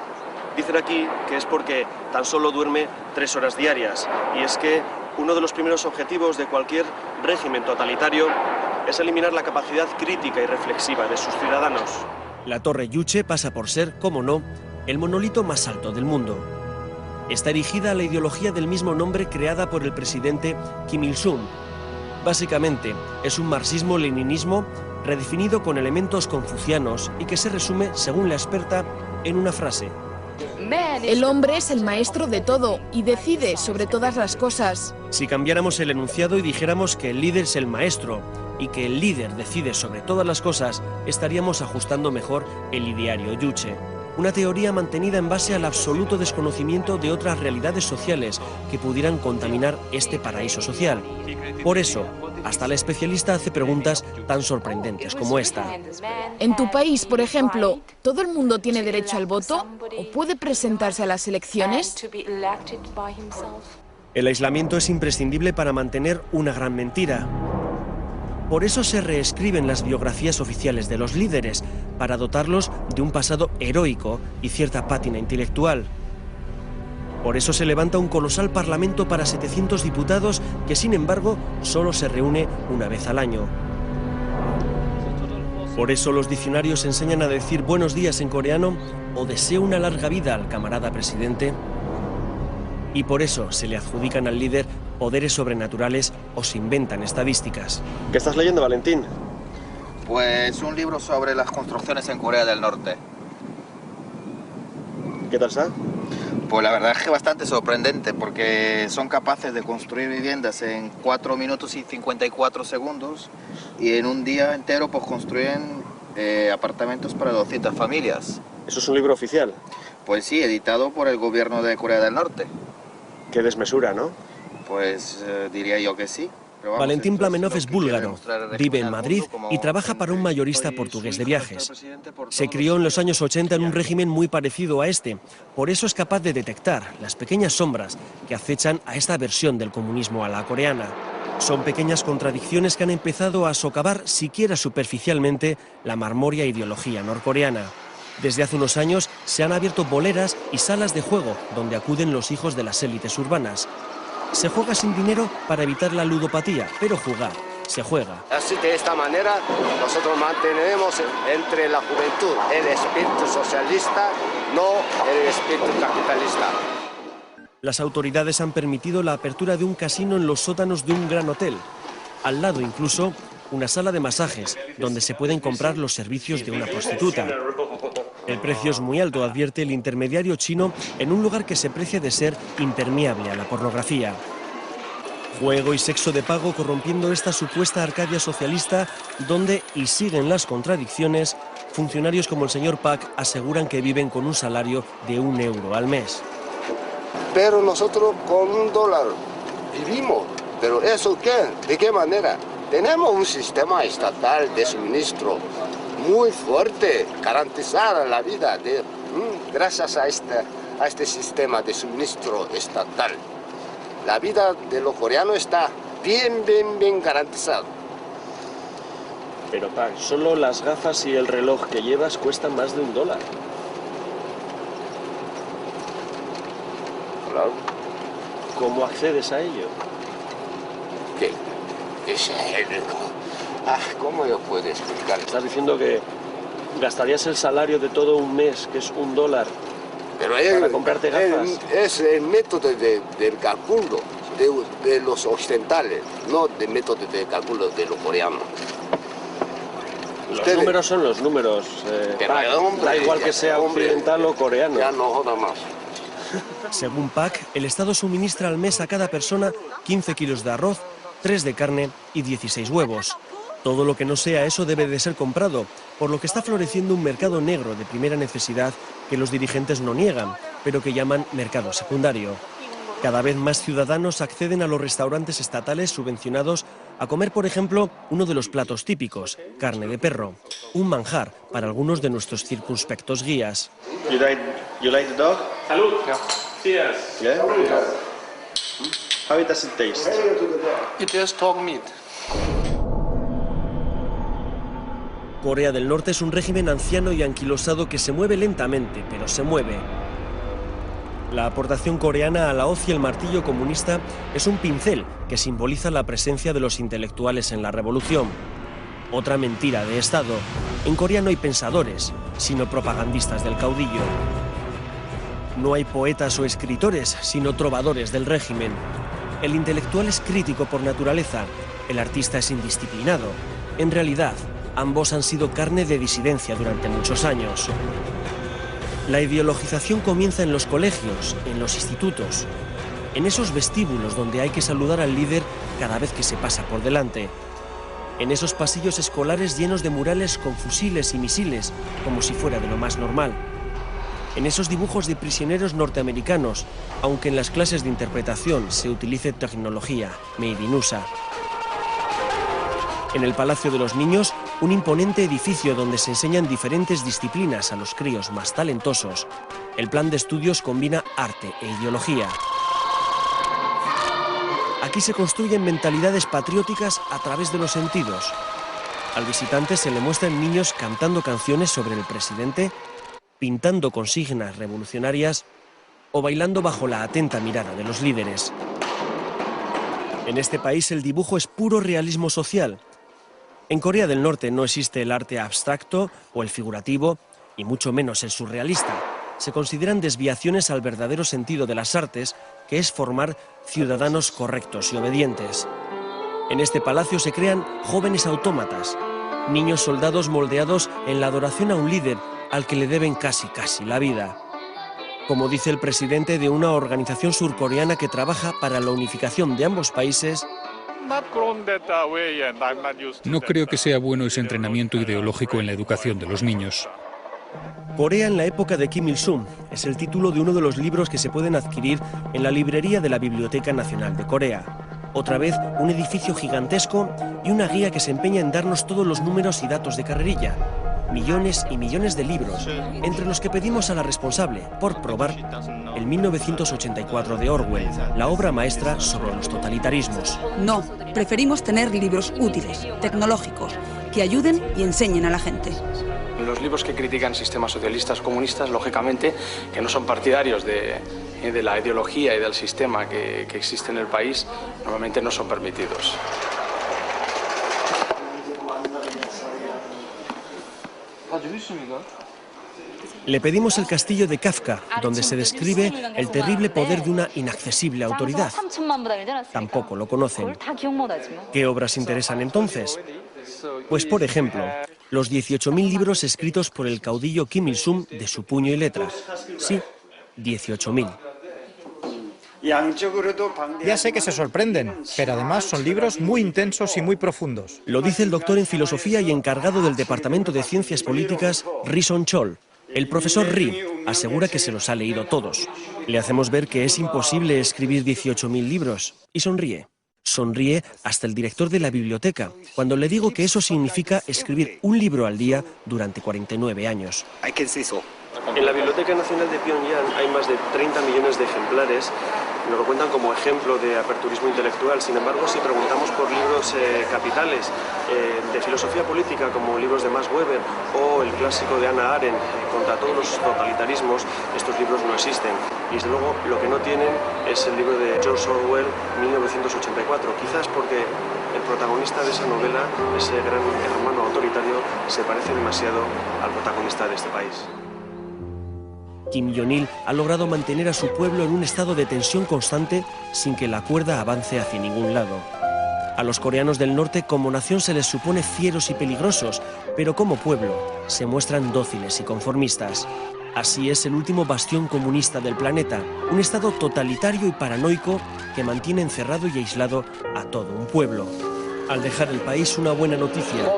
[SPEAKER 2] Dicen aquí que es porque tan solo duerme 3 horas diarias, y es que uno de los primeros objetivos de cualquier régimen totalitario es eliminar la capacidad crítica y reflexiva de sus ciudadanos.
[SPEAKER 3] La Torre Juche pasa por ser, como no, el monolito más alto del mundo. Está erigida a la ideología del mismo nombre creada por el presidente Kim Il-sung. Básicamente, es un marxismo-leninismo redefinido con elementos confucianos y que se resume, según la experta, en una frase.
[SPEAKER 18] El hombre es el maestro de todo y decide sobre todas las cosas.
[SPEAKER 3] Si cambiáramos el enunciado y dijéramos que el líder es el maestro y que el líder decide sobre todas las cosas, estaríamos ajustando mejor el ideario Juche. Una teoría mantenida en base al absoluto desconocimiento de otras realidades sociales que pudieran contaminar este paraíso social. Por eso, hasta la especialista hace preguntas tan sorprendentes como esta.
[SPEAKER 18] En tu país, por ejemplo, ¿todo el mundo tiene derecho al voto o puede presentarse a las elecciones?
[SPEAKER 3] El aislamiento es imprescindible para mantener una gran mentira. Por eso se reescriben las biografías oficiales de los líderes, para dotarlos de un pasado heroico y cierta pátina intelectual. Por eso se levanta un colosal parlamento para 700 diputados que, sin embargo, solo se reúne una vez al año. Por eso los diccionarios enseñan a decir buenos días en coreano o deseo una larga vida al camarada presidente. Y por eso se le adjudican al líder poderes sobrenaturales o se inventan estadísticas.
[SPEAKER 2] ¿Qué estás leyendo, Valentín?
[SPEAKER 19] Pues un libro sobre las construcciones en Corea del Norte.
[SPEAKER 2] ¿Qué tal está?
[SPEAKER 19] Pues la verdad es que bastante sorprendente, porque son capaces de construir viviendas en 4 minutos y 54 segundos y en un día entero pues construyen apartamentos para 200 familias.
[SPEAKER 2] ¿Eso es un libro oficial?
[SPEAKER 19] Pues sí, editado por el gobierno de Corea del Norte.
[SPEAKER 2] Qué desmesura, ¿no?
[SPEAKER 19] Pues diría yo que sí. Vamos,
[SPEAKER 3] Valentín Plamenov es búlgaro, vive en Madrid y trabaja para un mayorista portugués de viajes. Se crió en los años 80 en un régimen muy parecido a este, por eso es capaz de detectar las pequeñas sombras que acechan a esta versión del comunismo a la coreana. Son pequeñas contradicciones que han empezado a socavar siquiera superficialmente la marmórea ideología norcoreana. Desde hace unos años se han abierto boleras y salas de juego donde acuden los hijos de las élites urbanas. Se juega sin dinero para evitar la ludopatía, pero jugar se juega.
[SPEAKER 6] Así, de esta manera, nosotros mantenemos entre la juventud el espíritu socialista, no el espíritu capitalista.
[SPEAKER 3] Las autoridades han permitido la apertura de un casino en los sótanos de un gran hotel. Al lado incluso una sala de masajes, donde se pueden comprar los servicios de una prostituta. El precio es muy alto, advierte el intermediario chino, en un lugar que se precia de ser impermeable a la pornografía. Juego y sexo de pago corrompiendo esta supuesta Arcadia socialista, donde, y siguen las contradicciones, funcionarios como el señor Pak aseguran que viven con un salario de €1 al mes.
[SPEAKER 16] Pero nosotros con $1 vivimos. ¿Pero eso qué? ¿De qué manera? Tenemos un sistema estatal de suministro muy fuerte, garantizar la vida gracias a este sistema de suministro estatal. La vida de los coreanos está bien garantizada.
[SPEAKER 2] Pero Pak, solo las gafas y el reloj que llevas cuestan más de $1.
[SPEAKER 16] Claro.
[SPEAKER 2] ¿Cómo accedes a ello?
[SPEAKER 16] ¿Qué? Es ¿cómo yo puedo explicar?
[SPEAKER 2] Estás diciendo que gastarías el salario de todo un mes, que es $1,
[SPEAKER 16] pero
[SPEAKER 2] para comprarte gafas.
[SPEAKER 16] Es el método del cálculo de los occidentales, no el método de cálculo de los coreanos.
[SPEAKER 8] Los números son los números. Da igual que sea occidental o coreano.
[SPEAKER 16] Ya no joda más.
[SPEAKER 3] Según PAC, el Estado suministra al mes a cada persona 15 kilos de arroz, 3 de carne y 16 huevos. Todo lo que no sea eso debe de ser comprado, por lo que está floreciendo un mercado negro de primera necesidad que los dirigentes no niegan, pero que llaman mercado secundario. Cada vez más ciudadanos acceden a los restaurantes estatales subvencionados a comer, por ejemplo, uno de los platos típicos, carne de perro, un manjar para algunos de nuestros circunspectos guías.
[SPEAKER 8] You like the dog?
[SPEAKER 5] Salud. Cheers.
[SPEAKER 8] Yeah? How does it taste?
[SPEAKER 7] It is dog meat.
[SPEAKER 3] Corea del Norte es un régimen anciano y anquilosado que se mueve lentamente, pero se mueve. La aportación coreana a la hoz y el martillo comunista es un pincel que simboliza la presencia de los intelectuales en la revolución. Otra mentira de Estado. En Corea no hay pensadores, sino propagandistas del caudillo. No hay poetas o escritores, sino trovadores del régimen. El intelectual es crítico por naturaleza, el artista es indisciplinado. En realidad, ambos han sido carne de disidencia durante muchos años. La ideologización comienza en los colegios, en los institutos, en esos vestíbulos donde hay que saludar al líder cada vez que se pasa por delante, en esos pasillos escolares llenos de murales con fusiles y misiles, como si fuera de lo más normal, en esos dibujos de prisioneros norteamericanos, aunque en las clases de interpretación se utilice tecnología, made in USA. En el Palacio de los Niños, un imponente edificio donde se enseñan diferentes disciplinas a los críos más talentosos. El plan de estudios combina arte e ideología. Aquí se construyen mentalidades patrióticas a través de los sentidos. Al visitante se le muestran niños cantando canciones sobre el presidente, pintando consignas revolucionarias o bailando bajo la atenta mirada de los líderes. En este país el dibujo es puro realismo social. En Corea del Norte no existe el arte abstracto o el figurativo, y mucho menos el surrealista. Se consideran desviaciones al verdadero sentido de las artes, que es formar ciudadanos correctos y obedientes. En este palacio se crean jóvenes autómatas, niños soldados moldeados en la adoración a un líder al que le deben casi la vida. Como dice el presidente de una organización surcoreana que trabaja para la unificación de ambos países,
[SPEAKER 20] no creo que sea bueno ese entrenamiento ideológico en la educación de los niños.
[SPEAKER 3] Corea en la época de Kim Il-sung es el título de uno de los libros que se pueden adquirir en la librería de la Biblioteca Nacional de Corea. Otra vez, un edificio gigantesco y una guía que se empeña en darnos todos los números y datos de carrerilla. Millones y millones de libros, entre los que pedimos a la responsable, por probar, el 1984 de Orwell, la obra maestra sobre los totalitarismos.
[SPEAKER 21] No, preferimos tener libros útiles, tecnológicos, que ayuden y enseñen a la gente.
[SPEAKER 7] Los libros que critican sistemas socialistas comunistas, lógicamente, que no son partidarios de la ideología y del sistema que existe en el país, normalmente no son permitidos.
[SPEAKER 3] Le pedimos el castillo de Kafka, donde se describe el terrible poder de una inaccesible autoridad. Tampoco lo conocen. ¿Qué obras interesan entonces? Pues, por ejemplo, los 18.000 libros escritos por el caudillo Kim Il-sung de su puño y letra. Sí, 18.000.
[SPEAKER 22] Ya sé que se sorprenden, pero además son libros muy intensos y muy profundos.
[SPEAKER 3] Lo dice el doctor en filosofía y encargado del Departamento de Ciencias Políticas, Ri Son-chol. El profesor Ri asegura que se los ha leído todos. Le hacemos ver que es imposible escribir 18.000 libros y sonríe. Sonríe hasta el director de la biblioteca cuando le digo que eso significa escribir un libro al día durante 49 años.
[SPEAKER 2] En la Biblioteca Nacional de Pyongyang hay más de 30 millones de ejemplares. Nos lo cuentan como ejemplo de aperturismo intelectual. Sin embargo, si preguntamos por libros capitales de filosofía política, como libros de Max Weber o el clásico de Hannah Arendt, contra todos los totalitarismos, estos libros no existen. Y desde luego lo que no tienen es el libro de George Orwell, 1984. Quizás porque el protagonista de esa novela, ese gran hermano autoritario, se parece demasiado al protagonista de este país.
[SPEAKER 3] Kim Jong-il ha logrado mantener a su pueblo en un estado de tensión constante sin que la cuerda avance hacia ningún lado. A los coreanos del norte como nación se les supone fieros y peligrosos, pero como pueblo se muestran dóciles y conformistas. Así es el último bastión comunista del planeta, un estado totalitario y paranoico que mantiene encerrado y aislado a todo un pueblo. Al dejar el país, una buena noticia.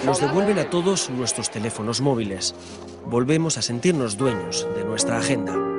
[SPEAKER 3] Nos devuelven a todos nuestros teléfonos móviles. Volvemos a sentirnos dueños de nuestra agenda.